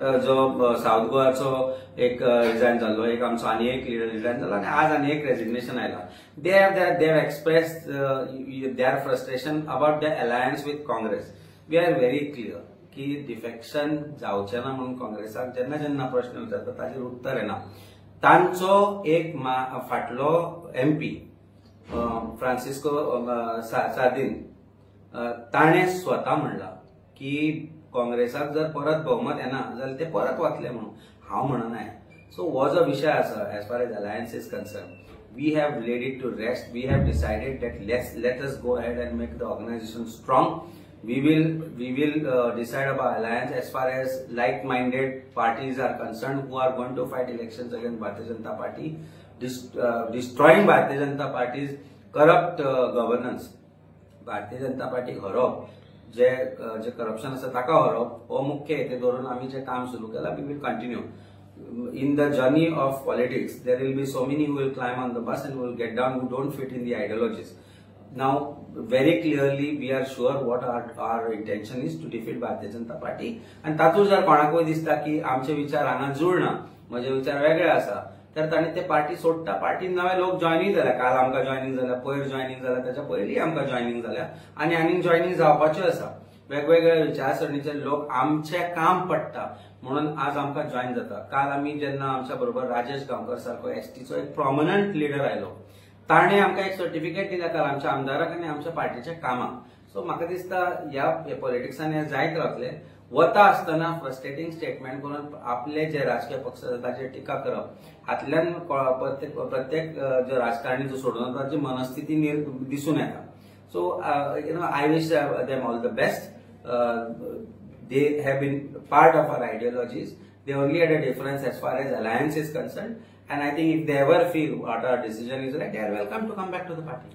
जो साऊथ गोवाचो एक रिजायन जाल्लो, एक आमचो आनी एक लिडर रिजायन जालो आनी आज आनी एक रेजिग्नेशन आयला. They have expressed their frustration about the alliance with Congress. We are very clear की डिफेक्शन जावचें ना म्हणून काँग्रेसाक जेन्ना जेन्ना प्रश्न विचारता ताचेर उत्तर येना. तांचो एक फाटलो MP फ्रांसिस्को सार्दिन ताणें स्वता म्हणला की काँग्रेसाक जर परत बहुमत येना जाल्यार ते परत वतले म्हणून. हांव म्हणना. सो हो जो विशय आसा as far as alliance is concern, we have laid it to rest. We have decided that let us go ahead and make the organisation strong. We will decide about alliance as far as like-minded parties are concerned who are going to fight elections against Bharatiya Janata Party, destroying Bharatiya Janata Party's corrupt governance. Bharatiya Janata Party हरप, J corruption आसा ताका हरप हो मुख्य हेते धरून आमी जे काम सुरू केला. We will continue. In the journey of politics, there will be so many who will climb on the bus and who will get down, who don't fit in the ideologies. Now, very clearly, we are sure what our intention is to defeat Bharatiya Janata Party. And तातूंत जर कोणाकूय दिसता की आमचे विचार हांगा जुळना, म्हजे विचार वेगळे आसा, तर ताणें ते पार्टी सोडटा. पार्टीन नवे लोक जॉयनींग जाल्या. काल आमकां जॉयनींग जाल्या, पयर जॉयनींग जाल्या, ताच्या पयलीं आमकां जॉयनींग जाल्या आनी आनीक जॉयनींग जावपाच्यो आसा. वेगवेगळ्या विचारसरणीचे लोक आमचे काम पडटा म्हणून आज आमकां जॉयन जाता. काल आमी जेन्ना आमच्या बरोबर राजेश गांवकर सारको STचो एक प्रॉमिनंट लिडर आयलो, ताणें आमकां एक सर्टिफिकेट दिलें काल आमच्या आमदाराक आनी आमच्या पार्टीच्या कामाक. सो म्हाका दिसता ह्या पॉलिटिक्सान हे जायत रावतले. वता आसतना फ्रस्ट्रेटिंग स्टेटमेंट करून आपले जे राजकीय पक्ष आसा ताचेर टिका करप, हातल्यान प्रत्येक जो राजकारणी जो सोडून वता मनस्थिती दिसून येता. So I wish them all the best. They have been part of our ideologies. They only had a difference as far as alliance is concerned, and I think if they ever feel what our decision is right, they are welcome to come back to the party.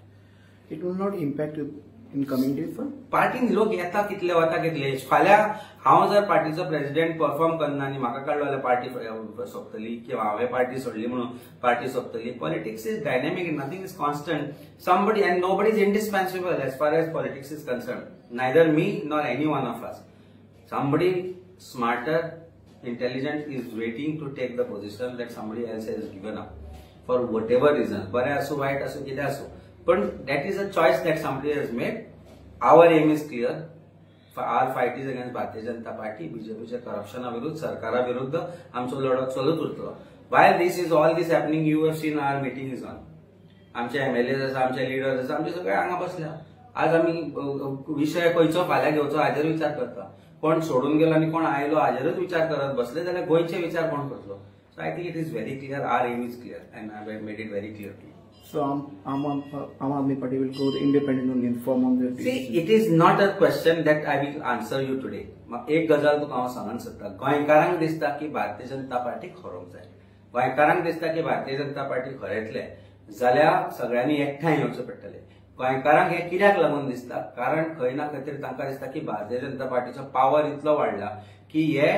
It will not impact in coming days, sir? पार्टीन लोक येता कितले वता कितले. फाल्यां हांव जर पार्टीचो president perform करना आनी म्हाका काडलो जाल्यार पार्टी सोंपतली, किंवा हांवें पार्टी सोडली म्हणून पार्टी सोंपतली. Politics is dynamic, nothing is constant. Somebody and nobody is indispensable as far as politics is concerned. Neither me nor any one of us. Somebody smarter, intelligent is waiting to take the position that somebody else has given up for whatever reason. बरे असो, white असो, कितें असो, पण that is a choice that somebody has made. Our aim is clear. Our fight is against Bharatiya Janata Party. BJPच्या करप्शना विरुद्ध, सरकारा विरुद्ध आमचो लढो चलत उरतलो. While this is all this happening, you have seen our meeting is on. आमचे MLAs आसा, आमचे leaders आसा, आमचे सगळे हांगा बसल्या. आज आमी विशय खंयचो फाल्यां घेवचो हाजेर विचार करता. कोण सोडून गेलो आणि कोण आयलो हाजेरच विचार करत बसले जाल्यार गोंयचे विचार कोण करतलो. So I think it is very clear. Our aim is clear and I have made it very clear to you. So Aam Aadmi Party will go independent and inform on their decision. See, it is not a question that I will answer you today. एक गजाल तुका हांव सांगूंक सोदता. गोंयकारांक दिसता की भारतीय जनता पार्टीक हरोवंक जाय. गोंयकारांक दिसता की भारतीय जनता पार्टी हरयतले जाल्यार सगळ्यांनी एकठांय येवचें पडटलें. गोंयकारांक हे कित्याक लागून दिसता, कारण खंय ना खंय तरी तांकां दिसता की भारतीय जनता पार्टीचो पावर इतलो वाडला की हे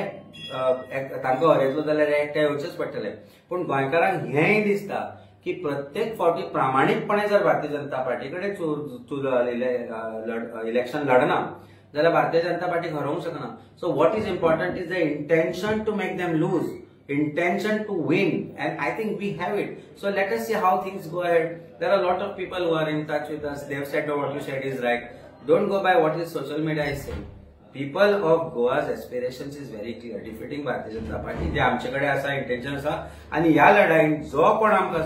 तांकां हरयतलो जाल्यार एकठांय येवचेच पडटले. पूण गोंयकारांक हेंय दिसता की प्रत्येक फावटी प्रामाणीकपणे जर भारतीय जनता पार्टी कडेन इलेक्शन लढना जाल्यार भारतीय जनता पार्टीक हरोवंक शकना. So what is important is the intention to make them lose, intention to win, and I think we have it. So let us see how things go ahead. There are a lot of people who are in touch with us. They have said what you said is right. Don't go by what is social media is saying. People of Goa's aspirations is very clear. Defeating Bharatiya Janata Party. जे आमचेकडे असा intention असा आणि या लढाईत जो कोण आमकां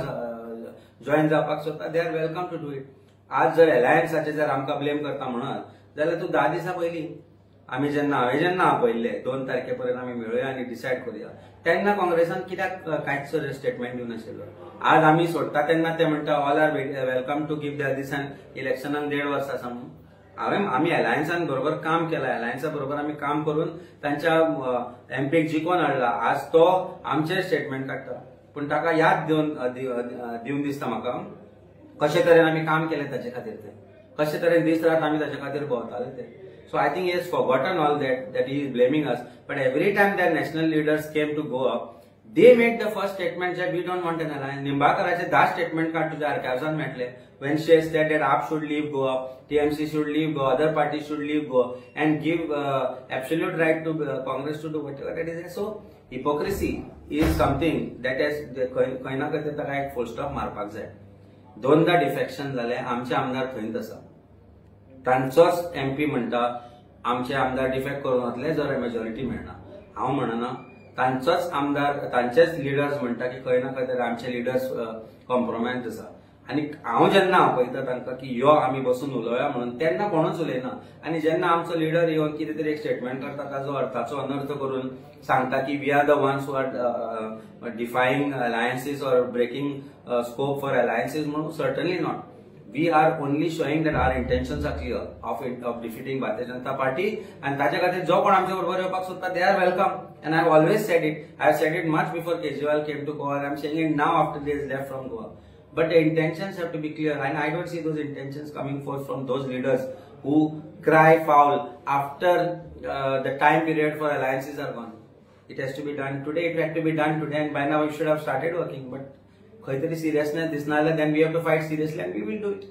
join जावपाक सोदता they are welcome to do it. आज जर अलायन्साचे जर आमकां ब्लेम करता म्हणत जाल्यार तूं 10 दिसां पयलीं हांवें जेन्ना आपयल्ले 2 तारखेपर्यंत आमी मेळुया आनी डिसायड करुया, तेन्ना काँग्रेसान कित्याक कांयच स्टेटमेंट दिवं नाशिल्लो. आज आमी सोडटा तेन्ना ते म्हणटा all are welcome to give their दिसान इलेक्शनाक 1.5 वर्स आसा म्हणून. आमी अलायन्सान बरोबर काम केलां, अलायन्सा बरोबर आमी काम करून तांच्या MPक जिखोवन हाडला. आज तो आमचे स्टेटमेंट काडटा, पूण ताका याद दिवन दिसता म्हाका कशे तरेन आमी काम केलें ताचे खातीर, ते कशे तरेन दीस रात आमी ताचे खातीर भोंवताले ते. So I think he has forgotten all that he is blaming us. But every time their national leaders came to go up, They made the first statement that we don't want an alliance. Nimbakarache 10 statement का तुझ्या archives Medley. When she said that AAP should leave Goa, TMC should leave Goa, other parties should leave Goa, and give absolute right to Congress to do whatever that is. So hypocrisy is something that has काही ना काही ताका एक full stop मारपाक जाय. दोनदा defection झाले. आमचे आमदार थंयच आसा. तांचोच MP म्हणटा आमचे आमदार डिफेक्ट करून वतले जर मेजॉरिटी मेळना. हांव म्हणना तांचोच आमदार तांचेच लिडर्स म्हणटा की खंय ना खंय तरी आमचे लिडर्स कॉम्प्रोमायज आसा. आनी हांव जेन्ना आपयता तांकां की यो आमी बसून उलोवया म्हणून तेन्ना कोणूच उलयना. आनी जेन्ना आमचो लिडर येवन कितें तरी एक स्टेटमेंट करता ताचो अर्थाचो अनर्थ करून सांगता की we are the ones who are defying alliances or breaking scope for alliances म्हणून certainly not. We are only showing that our intentions are clear of defeating Bharatiya Janata Party, and ताचे खातीर जो कोण आमचे बरोबर येवपाक सोदता they are welcome. And I have always said it. I have said it much before Kejriwal came to Goa. I am saying it now after he has left from Goa. But the intentions have to be clear, and I don't see those intentions coming forth from those leaders who cry foul after the time period for alliances are gone. It has to be done today. It had to be done today, and by now we should have started working. But खंय तरी seriousness दिसना जाल्यार then we have to fight seriously and we will do it.